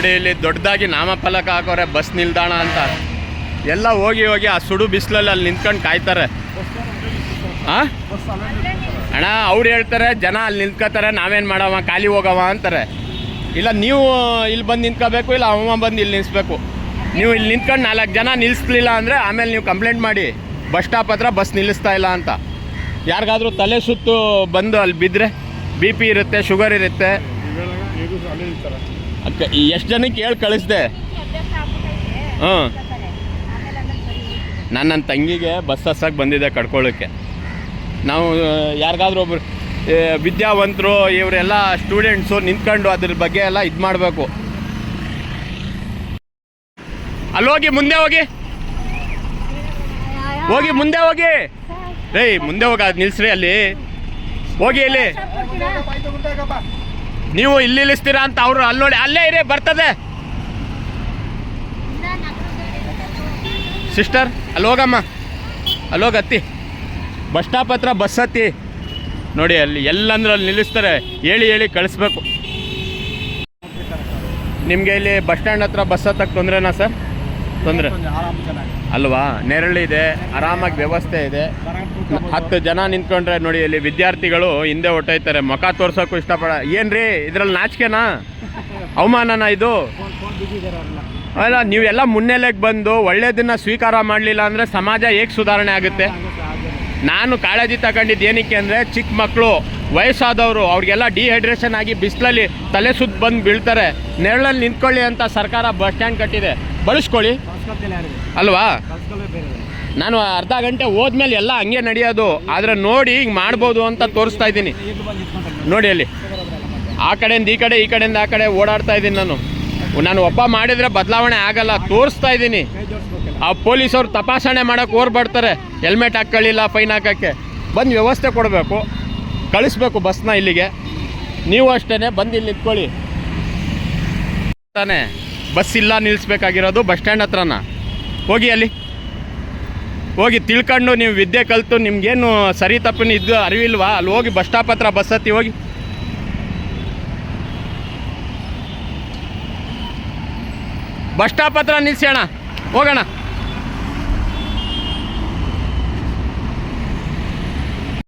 ನೋಡಿ ಇಲ್ಲಿ ದೊಡ್ಡದಾಗಿ ನಾಮಫಲಕ ಹಾಕೋರೆ ಬಸ್ ನಿಲ್ದಾಣ ಅಂತ. ಎಲ್ಲ ಹೋಗಿ ಹೋಗಿ ಆ ಸುಡು ಬಿಸಿಲಲ್ಲಿ ಅಲ್ಲಿ ನಿಂತ್ಕೊಂಡು ಕಾಯ್ತಾರೆ. ಹಾಂ ಅಣ್ಣ, ಅವ್ರು ಹೇಳ್ತಾರೆ ಜನ ಅಲ್ಲಿ ನಿಂತ್ಕೋತಾರೆ, ನಾವೇನು ಮಾಡವ ಖಾಲಿ ಹೋಗವ ಅಂತಾರೆ. ಇಲ್ಲ ನೀವು ಇಲ್ಲಿ ಬಂದು ನಿಂತ್ಕೋಬೇಕು, ಇಲ್ಲ ಅವ ಬಂದು ಇಲ್ಲಿ ನಿಲ್ಲಿಸ್ಬೇಕು. ನೀವು ಇಲ್ಲಿ ನಿಂತ್ಕೊಂಡು 4 ಜನ ನಿಲ್ಲಿಸ್ಲಿಲ್ಲ ಅಂದರೆ ಆಮೇಲೆ ನೀವು ಕಂಪ್ಲೇಂಟ್ ಮಾಡಿ ಬಸ್ ಸ್ಟಾಪ್ ಹತ್ರ ಬಸ್ ನಿಲ್ಲಿಸ್ತಾ ಇಲ್ಲ ಅಂತ. ಯಾರಿಗಾದ್ರೂ ತಲೆ ಸುತ್ತು ಬಂದು ಅಲ್ಲಿ ಬಿದ್ದರೆ BP ಇರುತ್ತೆ, ಶುಗರ್ ಇರುತ್ತೆ. ಎಷ್ಟು ಜನಕ್ಕೆ ಹೇಳಿ ಕಳಿಸ್ದೆ. ಹಾಂ, ನನ್ನ ತಂಗಿಗೆ ಬಸ್ ಹಸ್ಸಕ್ಕೆ ಬಂದಿದೆ ಕಡ್ಕೊಳ್ಳೋಕ್ಕೆ. ನಾವು ಯಾರಿಗಾದ್ರೂ ಒಬ್ರು ವಿದ್ಯಾವಂತರು ಇವರೆಲ್ಲ ಸ್ಟೂಡೆಂಟ್ಸು ನಿಂತ್ಕೊಂಡು ಅದ್ರ ಬಗ್ಗೆ ಎಲ್ಲ ಇದು ಮಾಡಬೇಕು. ಅಲ್ಲಿ ಹೋಗಿ ಮುಂದೆ ಹೋಗಿ ಮುಂದೆ ಹೋಗಿ ರೇ, ಮುಂದೆ ಹೋಗಿ ಅದು ನಿಲ್ಸ್ರಿ. ಅಲ್ಲಿ ಹೋಗಿ, ಇಲ್ಲಿ ನೀವು ಇಲ್ಲಿ ನಿಲ್ಲಿಸ್ತೀರಾ ಅಂತ ಅವರು ಅಲ್ಲಿ ನೋಡಿ, ಅಲ್ಲೇ ಇರಿ, ಬರ್ತದೆ. ಸಿಸ್ಟರ್ ಅಲ್ಲಿ ಹೋಗಮ್ಮ, ಅಲ್ಲಿ ಹೋಗಿ ಹತ್ತಿ, ಬಸ್ ಸ್ಟಾಪ್ ಹತ್ರ ಬಸ್ ಹತ್ತಿ. ನೋಡಿ ಅಲ್ಲಿ ಎಲ್ಲಂದ್ರೆ ಅಲ್ಲಿ ನಿಲ್ಲಿಸ್ತಾರೆ. ಹೇಳಿ ಕಳಿಸ್ಬೇಕು. ನಿಮಗೆ ಇಲ್ಲಿ ಬಸ್ ಸ್ಟ್ಯಾಂಡ್ ಹತ್ರ ಬಸ್ ಹತ್ತಕ್ಕೆ ತೊಂದರೆನಾ ಸರ್? ತೊಂದರೆ ಅಲ್ವಾ? ನೆರಳು ಇದೆ, ಆರಾಮಾಗಿ ವ್ಯವಸ್ಥೆ ಇದೆ. 10 ಜನ ನಿಂತ್ಕೊಂಡ್ರೆ ನೋಡಿ ಇಲ್ಲಿ ವಿದ್ಯಾರ್ಥಿಗಳು ಹಿಂದೆ ಹೊಟ್ಟೋಯ್ತಾರೆ. ಮುಖ ತೋರ್ಸೋಕ್ಕೂ ಇಷ್ಟಪಡ. ಏನ್ರಿ ಇದ್ರಲ್ಲಿ ನಾಚಿಕೆನಾ, ಅವಮಾನನಾ ಇದು? ಅಲ್ಲ, ನೀವೆಲ್ಲ ಮುನ್ನೆಲೆಗೆ ಬಂದು ಒಳ್ಳೆಯದನ್ನು ಸ್ವೀಕಾರ ಮಾಡಲಿಲ್ಲ ಅಂದರೆ ಸಮಾಜ ಹೇಗೆ ಸುಧಾರಣೆ ಆಗುತ್ತೆ? ನಾನು ಕಾಳಜಿ ತಗೊಂಡಿದ್ದು ಏನಕ್ಕೆ ಅಂದರೆ, ಚಿಕ್ಕ ಮಕ್ಕಳು, ವಯಸ್ಸಾದವರು, ಅವ್ರಿಗೆಲ್ಲ ಡಿಹೈಡ್ರೇಷನ್ ಆಗಿ ಬಿಸಿಲಲ್ಲಿ ತಲೆ ಸುತ್ತ ಬಂದು ಬೀಳ್ತಾರೆ. ನೆರಳಲ್ಲಿ ನಿಂತ್ಕೊಳ್ಳಿ ಅಂತ ಸರ್ಕಾರ ಬಸ್ ಸ್ಟ್ಯಾಂಡ್ ಕಟ್ಟಿದೆ, ಬಳಸ್ಕೊಳ್ಳಿ ಅಲ್ವಾ? ನಾನು ಅರ್ಧ ಗಂಟೆ ಹೋದ್ಮೇಲೆ ಎಲ್ಲ ಹಂಗೆ ನಡೆಯೋದು. ಆದರೆ ನೋಡಿ ಹಿಂಗೆ ಮಾಡ್ಬೋದು ಅಂತ ತೋರಿಸ್ತಾ ಇದ್ದೀನಿ. ನೋಡಿ ಅಲ್ಲಿ ಆ ಕಡೆಯಿಂದ ಈ ಕಡೆ, ಈ ಕಡೆಯಿಂದ ಆ ಕಡೆ ಓಡಾಡ್ತಾ ಇದ್ದೀನಿ. ನಾನು ಒಬ್ಬ ಮಾಡಿದರೆ ಬದಲಾವಣೆ ಆಗಲ್ಲ, ತೋರಿಸ್ತಾ ಇದ್ದೀನಿ. ಆ ಪೊಲೀಸವ್ರು ತಪಾಸಣೆ ಮಾಡೋಕ್ಕೆ ಬರ್ತಾರೆ. ಹೆಲ್ಮೆಟ್ ಹಾಕ್ಕೊಳ್ಳಿಲ್ಲ, ಫೈನ್ ಹಾಕೋಕ್ಕೆ. ಬಂದು ವ್ಯವಸ್ಥೆ ಕೊಡಬೇಕು, ಕಳಿಸ್ಬೇಕು ಬಸ್ನ ಇಲ್ಲಿಗೆ. ನೀವು ಅಷ್ಟೇ ಬಂದು ಇಲ್ಲಿ ನಿಂತ್ಕೊಳ್ಳಿ ತಾನೇ. ಬಸ್ ಇಲ್ಲ ನಿಲ್ಲಿಸ್ಬೇಕಾಗಿರೋದು ಬಸ್ ಸ್ಟ್ಯಾಂಡ್ ಹತ್ರನ. ಹೋಗಿ ಅಲ್ಲಿ ಹೋಗಿ ತಿಳ್ಕೊಂಡು ನೀವು ವಿದ್ಯೆ ಕಲಿತು ನಿಮ್ಗೇನು ಸರಿ ತಪ್ಪಿನ ಇದು ಅರಿವಿಲ್ವಾ? ಅಲ್ಲಿ ಹೋಗಿ ಬಸ್ ಸ್ಟಾಪ್ ಹತ್ರ ಬಸ್ ಹತ್ತಿ ಹೋಗಿ. ಬಸ್ ಸ್ಟಾಪ್ ಹತ್ರ ನಿಲ್ಲಿಸಿ ಅಣ್ಣ, ಹೋಗೋಣ.